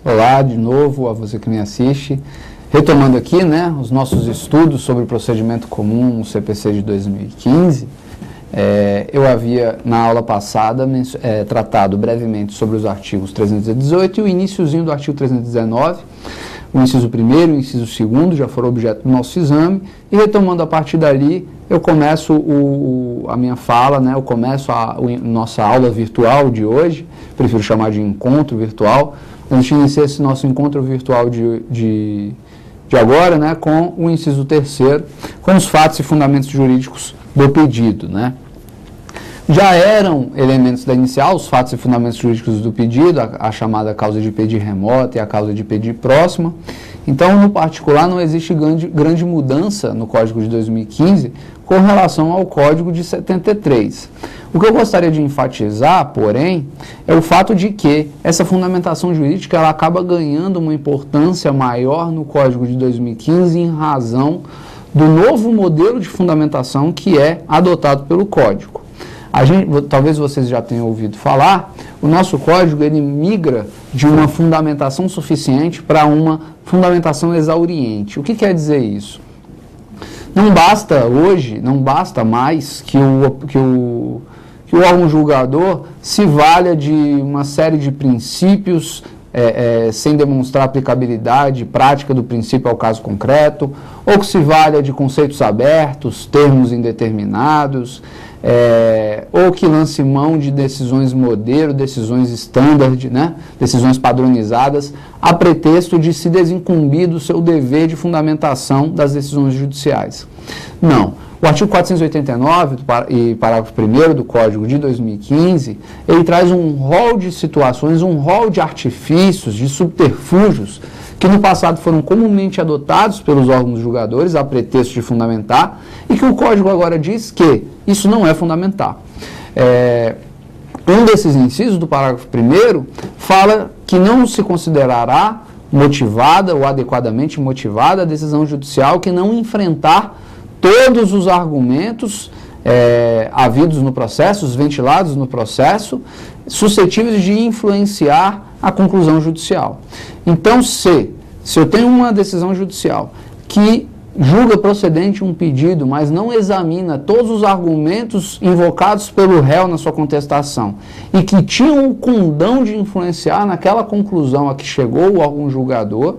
Olá de novo a você que me assiste. Retomando aqui, né, os nossos estudos sobre o procedimento comum no CPC de 2015, eu havia, na aula passada, tratado brevemente sobre os artigos 318 e o iniciozinho do artigo 319, o inciso 1º e o inciso 2º já foram objeto do nosso exame, e retomando a partir dali, eu começo a minha fala, né, eu começo a nossa aula virtual de hoje, prefiro chamar de encontro virtual. A gente inicia esse nosso encontro virtual de agora, né, com o inciso 3º, com os fatos e fundamentos jurídicos do pedido, né. Já eram elementos da inicial, os fatos e fundamentos jurídicos do pedido, a chamada causa de pedir remota e a causa de pedir próxima. Então, no particular, não existe grande mudança no Código de 2015 com relação ao Código de 73. O que eu gostaria de enfatizar, porém, é o fato de que essa fundamentação jurídica ela acaba ganhando uma importância maior no Código de 2015 em razão do novo modelo de fundamentação que é adotado pelo Código. Talvez vocês já tenham ouvido falar, o nosso Código ele migra de uma fundamentação suficiente para uma fundamentação exauriente. O que quer dizer isso? Não basta mais que o órgão julgador se valha de uma série de princípios sem demonstrar aplicabilidade prática do princípio ao caso concreto, ou que se valha de conceitos abertos, termos indeterminados, ou que lance mão de decisões modelo, decisões standard, né, decisões padronizadas, a pretexto de se desincumbir do seu dever de fundamentação das decisões judiciais. Não. O artigo 489 e parágrafo 1º do Código de 2015, ele traz um rol de situações, um rol de artifícios, de subterfúgios, que no passado foram comumente adotados pelos órgãos julgadores a pretexto de fundamentar, e que o Código agora diz que isso não é fundamentar. Um desses incisos do parágrafo 1º fala que não se considerará motivada ou adequadamente motivada a decisão judicial que não enfrentar todos os argumentos havidos no processo, os ventilados no processo, suscetíveis de influenciar a conclusão judicial. Então, se eu tenho uma decisão judicial que julga procedente um pedido, mas não examina todos os argumentos invocados pelo réu na sua contestação e que tinham o condão de influenciar naquela conclusão a que chegou o órgão julgador,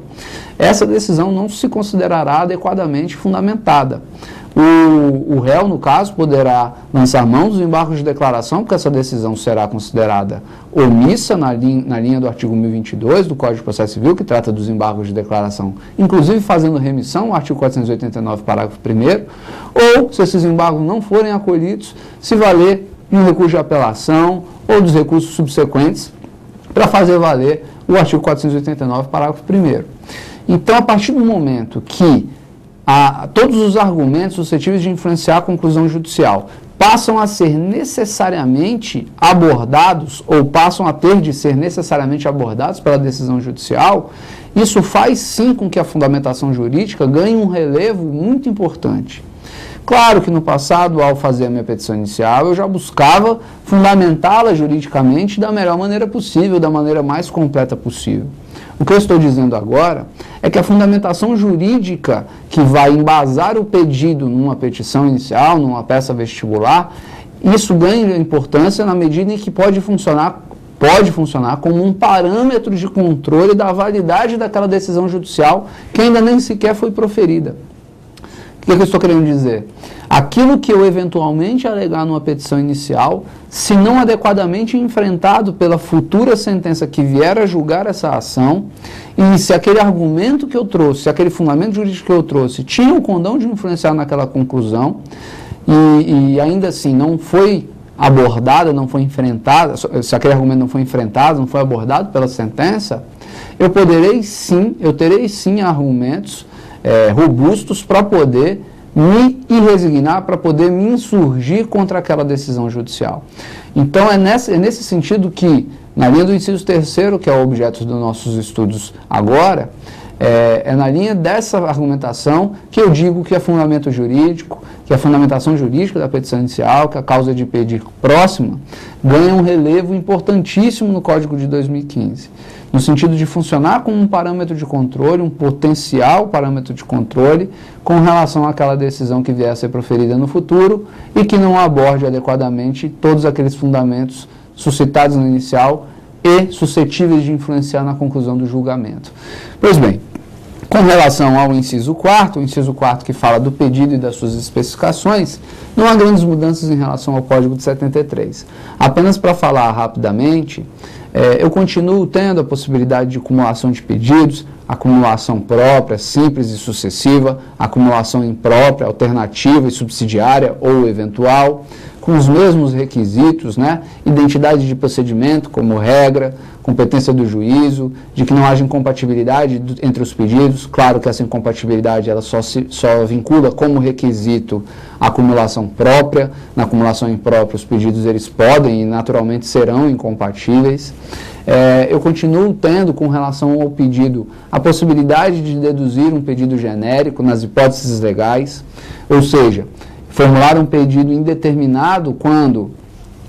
essa decisão não se considerará adequadamente fundamentada. O réu, no caso, poderá lançar mão dos embargos de declaração, porque essa decisão será considerada omissa na linha do artigo 1022 do Código de Processo Civil, que trata dos embargos de declaração, inclusive fazendo remissão ao artigo 489, parágrafo 1º, ou, se esses embargos não forem acolhidos, se valer de um recurso de apelação ou dos recursos subsequentes para fazer valer o artigo 489, parágrafo 1º. Então, a partir do momento que todos os argumentos suscetíveis de influenciar a conclusão judicial passam a ser necessariamente abordados ou passam a ter de ser necessariamente abordados pela decisão judicial, isso faz sim com que a fundamentação jurídica ganhe um relevo muito importante. Claro que no passado, ao fazer a minha petição inicial, eu já buscava fundamentá-la juridicamente da melhor maneira possível, da maneira mais completa possível. O que eu estou dizendo agora é que a fundamentação jurídica que vai embasar o pedido numa petição inicial, numa peça vestibular, isso ganha importância na medida em que pode funcionar como um parâmetro de controle da validade daquela decisão judicial que ainda nem sequer foi proferida. O que eu estou querendo dizer? Aquilo que eu eventualmente alegar numa petição inicial, se não adequadamente enfrentado pela futura sentença que vier a julgar essa ação, e se aquele argumento que eu trouxe, se aquele fundamento jurídico que eu trouxe, tinha o condão de influenciar naquela conclusão, e ainda assim não foi abordada, não foi enfrentada, se aquele argumento não foi enfrentado, não foi abordado pela sentença, eu terei sim argumentos robustos para poder me resignar, para poder me insurgir contra aquela decisão judicial. Então, é nesse sentido que, na linha do inciso 3º, que é o objeto dos nossos estudos agora, é na linha dessa argumentação que eu digo que é fundamento jurídico, que a fundamentação jurídica da petição inicial, que a causa de pedir próxima, ganha um relevo importantíssimo no Código de 2015. no sentido de funcionar como um parâmetro de controle, um potencial parâmetro de controle, com relação àquela decisão que vier a ser proferida no futuro e que não aborde adequadamente todos aqueles fundamentos suscitados no inicial e suscetíveis de influenciar na conclusão do julgamento. Pois bem, com relação ao inciso 4º, o inciso 4º que fala do pedido e das suas especificações, não há grandes mudanças em relação ao Código de 73. Apenas para falar rapidamente, eu continuo tendo a possibilidade de acumulação de pedidos, acumulação própria, simples e sucessiva, acumulação imprópria, alternativa e subsidiária ou eventual, com os mesmos requisitos, né? Identidade de procedimento como regra, competência do juízo, de que não haja incompatibilidade entre os pedidos. Claro que essa incompatibilidade ela só vincula como requisito a acumulação própria. Na acumulação imprópria, os pedidos eles podem e naturalmente serão incompatíveis. Eu continuo tendo, com relação ao pedido, a possibilidade de deduzir um pedido genérico nas hipóteses legais, ou seja, formular um pedido indeterminado quando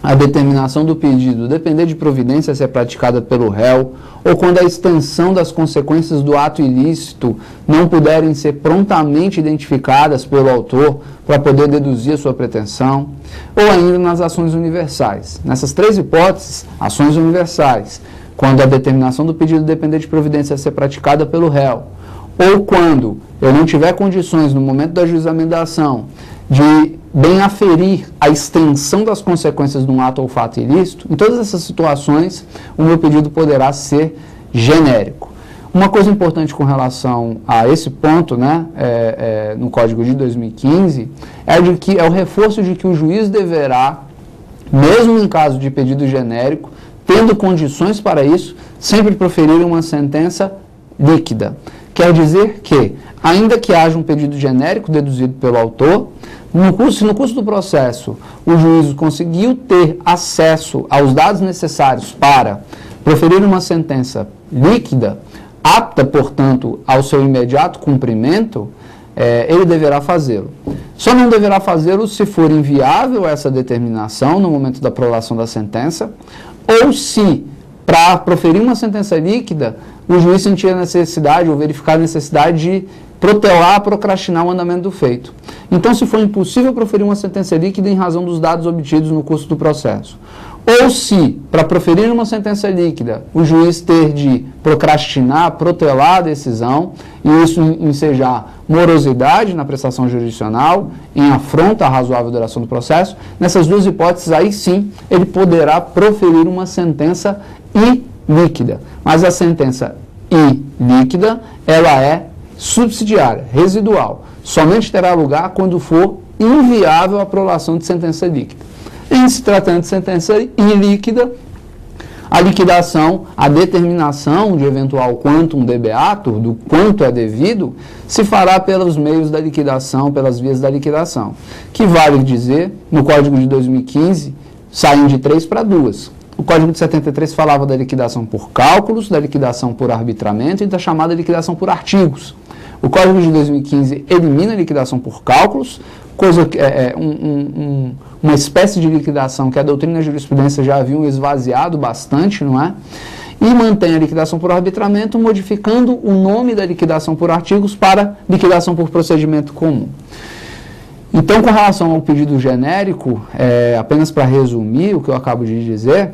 a determinação do pedido depender de providência ser praticada pelo réu, ou quando a extensão das consequências do ato ilícito não puderem ser prontamente identificadas pelo autor para poder deduzir a sua pretensão, ou ainda nas ações universais. Nessas três hipóteses, ações universais, quando a determinação do pedido depender de providência ser praticada pelo réu, ou quando eu não tiver condições no momento do ajuizamento da ação de bem aferir a extensão das consequências de um ato ou fato ilícito, em todas essas situações, o meu pedido poderá ser genérico. Uma coisa importante com relação a esse ponto, né, no Código de 2015, é o reforço de que o juiz deverá, mesmo em caso de pedido genérico, tendo condições para isso, sempre proferir uma sentença líquida. Quer dizer que, ainda que haja um pedido genérico deduzido pelo autor, se no curso do processo o juízo conseguiu ter acesso aos dados necessários para proferir uma sentença líquida, apta, portanto, ao seu imediato cumprimento, ele deverá fazê-lo. Só não deverá fazê-lo se for inviável essa determinação no momento da prolação da sentença, ou se, para proferir uma sentença líquida, o juiz sentir a necessidade ou verificar a necessidade de protelar, procrastinar o andamento do feito. Então, se for impossível proferir uma sentença líquida em razão dos dados obtidos no curso do processo, ou se, para proferir uma sentença líquida, o juiz ter de procrastinar, protelar a decisão, e isso ensejar morosidade na prestação jurisdicional, em afronta à razoável duração do processo, nessas duas hipóteses, aí sim, ele poderá proferir uma sentença ilíquida. Mas a sentença ilíquida, ela é subsidiária, residual. Somente terá lugar quando for inviável a prolação de sentença líquida. Em se tratando de sentença ilíquida, a liquidação, a determinação de eventual quantum debeatur, do quanto é devido, se fará pelos meios da liquidação, pelas vias da liquidação. Que vale dizer, no Código de 2015, saem de 3 para 2. O Código de 73 falava da liquidação por cálculos, da liquidação por arbitramento e da chamada liquidação por artigos. O Código de 2015 elimina a liquidação por cálculos, coisa que uma espécie de liquidação que a doutrina e a jurisprudência já haviam esvaziado bastante, não é? E mantém a liquidação por arbitramento, modificando o nome da liquidação por artigos para liquidação por procedimento comum. Então, com relação ao pedido genérico, apenas para resumir o que eu acabo de dizer,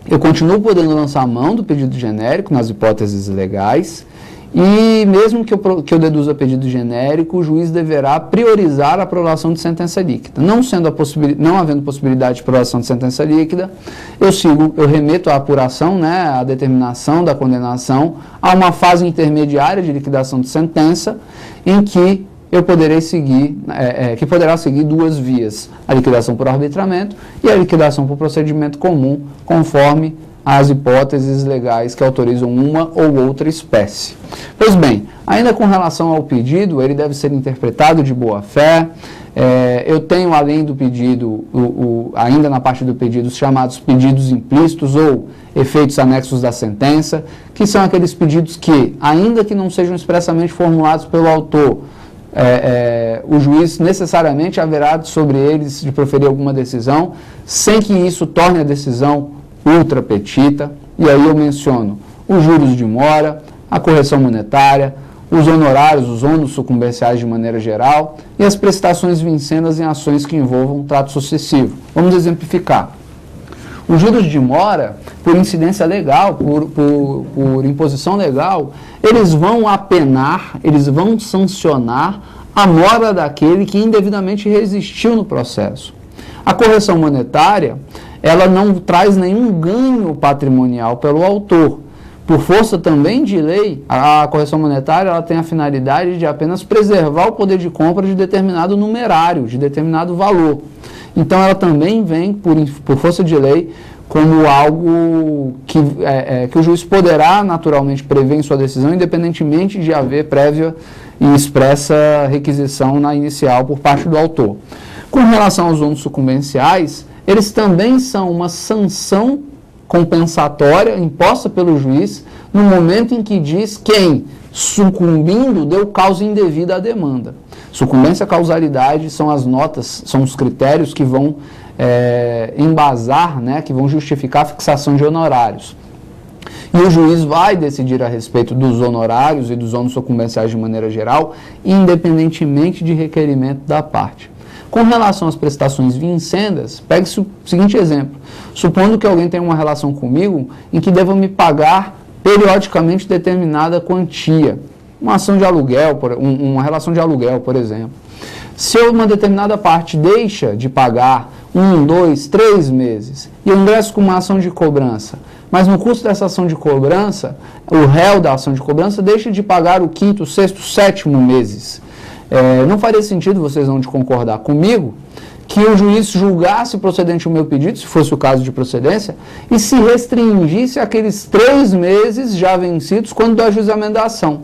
eu continuo podendo lançar a mão do pedido genérico nas hipóteses legais, e mesmo que eu deduza pedido genérico, o juiz deverá priorizar a prolação de sentença líquida. Não havendo possibilidade de prolação de sentença líquida, eu remeto a apuração, né, a determinação da condenação, a uma fase intermediária de liquidação de sentença, em que eu poderei seguir, que poderá seguir duas vias, a liquidação por arbitramento e a liquidação por procedimento comum, conforme as hipóteses legais que autorizam uma ou outra espécie. Pois bem, ainda com relação ao pedido, ele deve ser interpretado de boa fé. Eu tenho, além do pedido, ainda na parte do pedido, os chamados pedidos implícitos ou efeitos anexos da sentença, que são aqueles pedidos que, ainda que não sejam expressamente formulados pelo autor, o juiz necessariamente haverá sobre eles de proferir alguma decisão, sem que isso torne a decisão ultra petita. E aí eu menciono os juros de mora, a correção monetária, os honorários, os ônus sucumbenciais de maneira geral e as prestações vincendas em ações que envolvam trato sucessivo. Vamos exemplificar. Os juros de mora, por incidência legal, por imposição legal, eles vão apenar, eles vão sancionar a mora daquele que indevidamente resistiu no processo. A correção monetária, ela não traz nenhum ganho patrimonial pelo autor. Por força também de lei, a correção monetária ela tem a finalidade de apenas preservar o poder de compra de determinado numerário, de determinado valor. Então, ela também vem, por força de lei, como algo que o juiz poderá naturalmente prever em sua decisão, independentemente de haver prévia e expressa requisição na inicial por parte do autor. Com relação aos ônus sucumbenciais, eles também são uma sanção compensatória imposta pelo juiz no momento em que diz quem, sucumbindo, deu causa indevida à demanda. Sucumbência e causalidade são as notas, são os critérios que vão embasar, né, que vão justificar a fixação de honorários. E o juiz vai decidir a respeito dos honorários e dos ônus sucumbenciais de maneira geral, independentemente de requerimento da parte. Com relação às prestações vincendas, pegue-se o seguinte exemplo. Supondo que alguém tenha uma relação comigo em que deva me pagar periodicamente determinada quantia. Uma ação de aluguel, uma relação de aluguel, por exemplo. Se uma determinada parte deixa de pagar 1, 2, 3 meses e eu ingresso com uma ação de cobrança, mas no curso dessa ação de cobrança, o réu da ação de cobrança deixa de pagar o 5º, 6º, 7º meses. Não faria sentido, vocês vão de concordar comigo, que o juiz julgasse procedente o meu pedido, se fosse o caso de procedência, e se restringisse aqueles 3 meses já vencidos quando do ajuizamento da ação.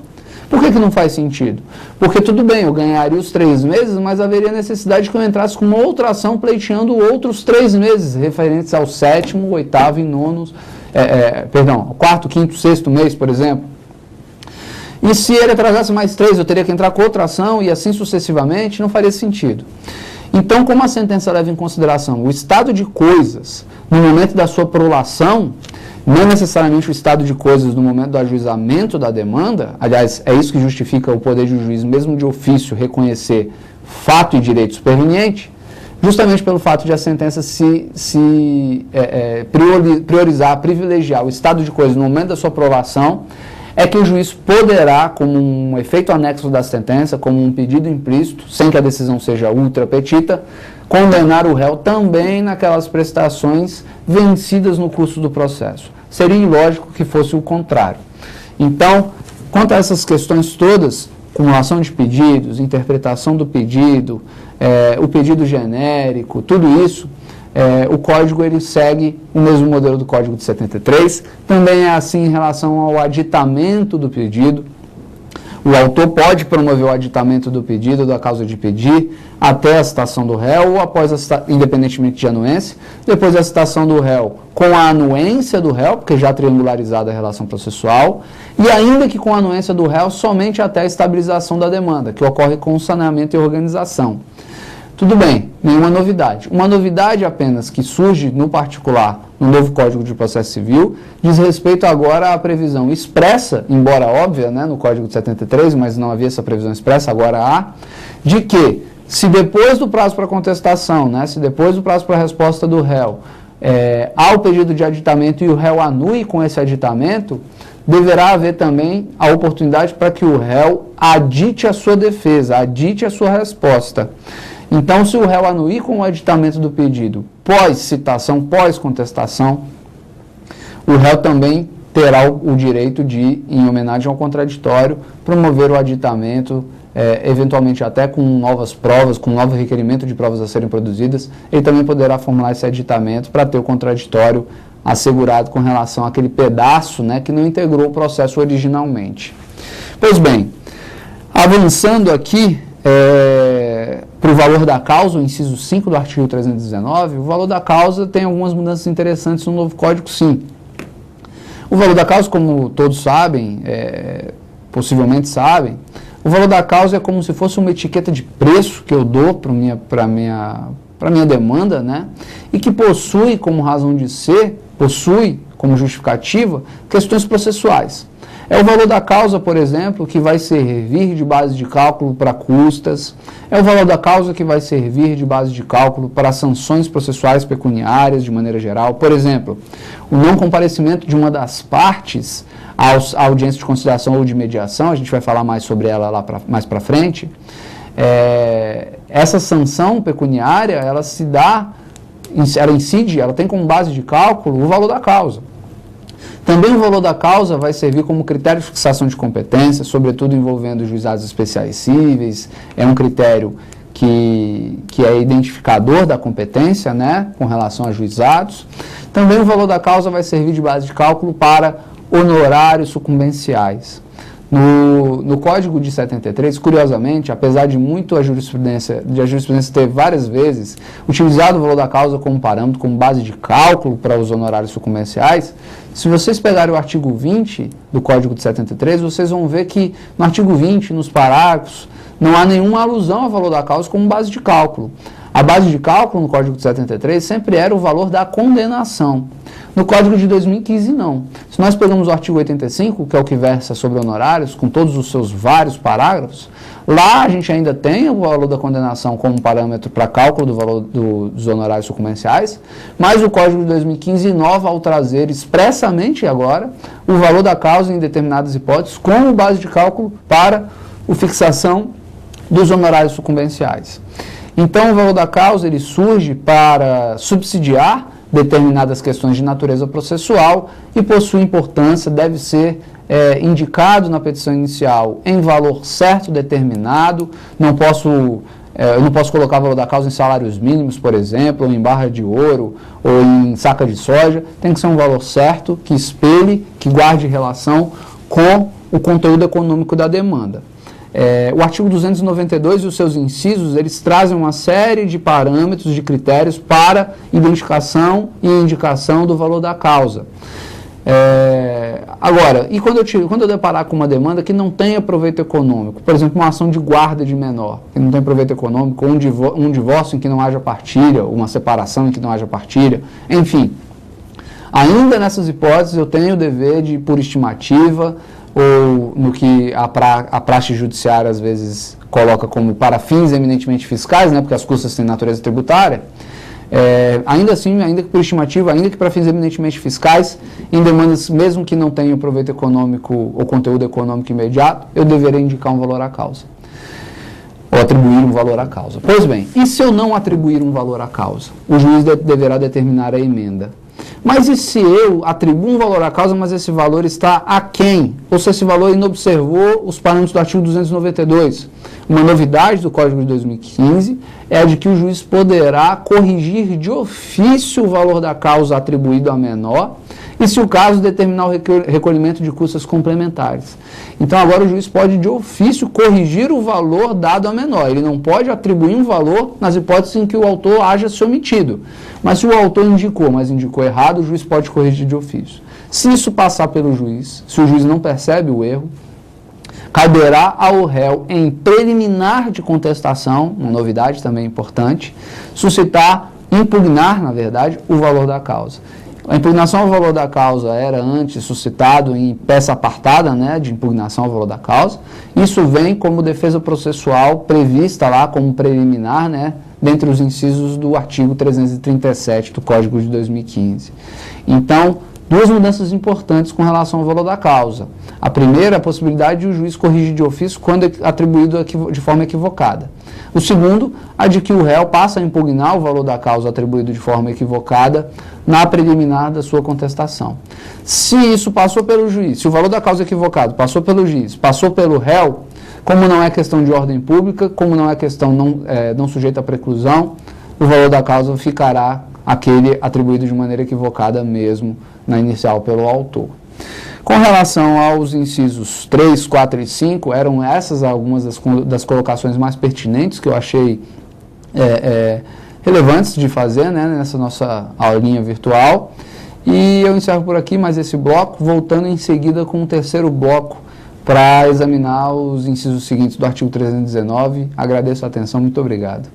Por que não faz sentido? Porque tudo bem, eu ganharia os 3 meses, mas haveria necessidade que eu entrasse com uma outra ação pleiteando outros 3 meses, referentes ao 7º, 8º e 9º, ao 4º, 5º, 6º mês, por exemplo. E se ele atrasasse mais 3, eu teria que entrar com outra ação e assim sucessivamente, não faria sentido. Então, como a sentença leva em consideração o estado de coisas no momento da sua prolação, não necessariamente o estado de coisas no momento do ajuizamento da demanda, aliás, é isso que justifica o poder do juiz, mesmo de ofício, reconhecer fato e direito superveniente, justamente pelo fato de a sentença priorizar, privilegiar o estado de coisas no momento da sua prolação, é que o juiz poderá, como um efeito anexo da sentença, como um pedido implícito, sem que a decisão seja ultra petita, condenar o réu também naquelas prestações vencidas no curso do processo. Seria ilógico que fosse o contrário. Então, quanto a essas questões todas, cumulação de pedidos, interpretação do pedido, o pedido genérico, tudo isso, o Código ele segue o mesmo modelo do Código de 73, também é assim em relação ao aditamento do pedido. O autor pode promover o aditamento do pedido, da causa de pedir, até a citação do réu, ou após independentemente de anuência, depois da citação do réu com a anuência do réu, porque já triangularizada a relação processual, e ainda que com a anuência do réu, somente até a estabilização da demanda, que ocorre com o saneamento e organização. Tudo bem, nenhuma novidade. Uma novidade apenas que surge no particular no novo Código de Processo Civil diz respeito agora à previsão expressa, embora óbvia, né, no Código de 73, mas não havia essa previsão expressa, agora há, de que se depois do prazo para contestação, né, se depois do prazo para resposta do réu, há o pedido de aditamento e o réu anue com esse aditamento, deverá haver também a oportunidade para que o réu adite a sua defesa, adite a sua resposta. Então, se o réu anuir com o aditamento do pedido pós-citação, pós-contestação, o réu também terá o direito de, em homenagem ao contraditório, promover o aditamento, eventualmente até com novas provas, com novo requerimento de provas a serem produzidas, ele também poderá formular esse aditamento para ter o contraditório assegurado com relação àquele pedaço, né, que não integrou o processo originalmente. Pois bem, avançando aqui, para o valor da causa, o inciso 5 do artigo 319, o valor da causa tem algumas mudanças interessantes no novo Código, sim. O valor da causa, como todos sabem, possivelmente sabem, o valor da causa é como se fosse uma etiqueta de preço que eu dou para a minha demanda, né? E que possui como razão de ser, como justificativa questões processuais. É o valor da causa, por exemplo, que vai servir de base de cálculo para custas. É o valor da causa que vai servir de base de cálculo para sanções processuais pecuniárias, de maneira geral. Por exemplo, o não comparecimento de uma das partes à audiência de conciliação ou de mediação, a gente vai falar mais sobre ela lá mais para frente. Essa sanção pecuniária, ela incide, ela tem como base de cálculo o valor da causa. Também o valor da causa vai servir como critério de fixação de competência, sobretudo envolvendo juizados especiais cíveis. É um critério que é identificador da competência, né, com relação a juizados. Também o valor da causa vai servir de base de cálculo para honorários sucumbenciais. No Código de 73, curiosamente, apesar de a jurisprudência ter várias vezes utilizado o valor da causa como parâmetro, como base de cálculo para os honorários sucumbenciais, se vocês pegarem o artigo 20 do Código de 73, vocês vão ver que no artigo 20, nos parágrafos, não há nenhuma alusão ao valor da causa como base de cálculo. A base de cálculo no Código de 73 sempre era o valor da condenação. No Código de 2015, não. Se nós pegamos o artigo 85, que é o que versa sobre honorários, com todos os seus vários parágrafos, lá a gente ainda tem o valor da condenação como parâmetro para cálculo do valor dos honorários sucumbenciais, mas o Código de 2015 inova ao trazer expressamente agora o valor da causa em determinadas hipóteses como base de cálculo para a fixação dos honorários sucumbenciais. Então, o valor da causa ele surge para subsidiar determinadas questões de natureza processual e possui importância, deve ser indicado na petição inicial em valor certo determinado. Eu não posso colocar o valor da causa em salários mínimos, por exemplo, ou em barra de ouro, ou em saca de soja. Tem que ser um valor certo, que espelhe, que guarde relação com o conteúdo econômico da demanda. O artigo 292 e os seus incisos, eles trazem uma série de parâmetros, de critérios para identificação e indicação do valor da causa. Agora, e quando eu deparar com uma demanda que não tenha proveito econômico, por exemplo, uma ação de guarda de menor, que não tem proveito econômico, ou um divórcio em que não haja partilha, uma separação em que não haja partilha, enfim, ainda nessas hipóteses eu tenho o dever de, por estimativa, ou no que a praxe judiciária às vezes coloca como para fins eminentemente fiscais, né, porque as custas têm natureza tributária, ainda assim, ainda que por estimativa, ainda que para fins eminentemente fiscais, em demandas mesmo que não tenham proveito econômico ou conteúdo econômico imediato, eu deverei indicar um valor à causa, ou atribuir um valor à causa. Pois bem, e se eu não atribuir um valor à causa? O juiz deverá determinar a emenda. Mas e se eu atribuo um valor à causa, mas esse valor está aquém? Ou se esse valor inobservou os parâmetros do artigo 292? Uma novidade do Código de 2015 é a de que o juiz poderá corrigir de ofício o valor da causa atribuído a menor, e se o caso determinar o recolhimento de custas complementares. Então agora o juiz pode de ofício corrigir o valor dado a menor. Ele não pode atribuir um valor nas hipóteses em que o autor haja se omitido. Mas se o autor indicou, mas indicou errado, o juiz pode corrigir de ofício. Se isso passar pelo juiz, se o juiz não percebe o erro, caberá ao réu, em preliminar de contestação, uma novidade também importante, impugnar, na verdade, o valor da causa. A impugnação ao valor da causa era antes suscitado em peça apartada, né, de impugnação ao valor da causa. Isso vem como defesa processual prevista lá como preliminar, né, dentre os incisos do artigo 337 do Código de 2015. Então, duas mudanças importantes com relação ao valor da causa. A primeira, a possibilidade de o juiz corrigir de ofício quando atribuído de forma equivocada. O segundo, a de que o réu passa a impugnar o valor da causa atribuído de forma equivocada na preliminar da sua contestação. Se isso passou pelo juiz, se o valor da causa equivocado passou pelo juiz, passou pelo réu, como não é questão de ordem pública, como não é questão não sujeita à preclusão, o valor da causa ficará aquele atribuído de maneira equivocada mesmo na inicial pelo autor. Com relação aos incisos 3, 4 e 5, eram essas algumas das colocações mais pertinentes que eu achei relevantes de fazer, né, nessa nossa aulinha virtual. E eu encerro por aqui mais esse bloco, voltando em seguida com o terceiro bloco para examinar os incisos seguintes do artigo 319. Agradeço a atenção, muito obrigado.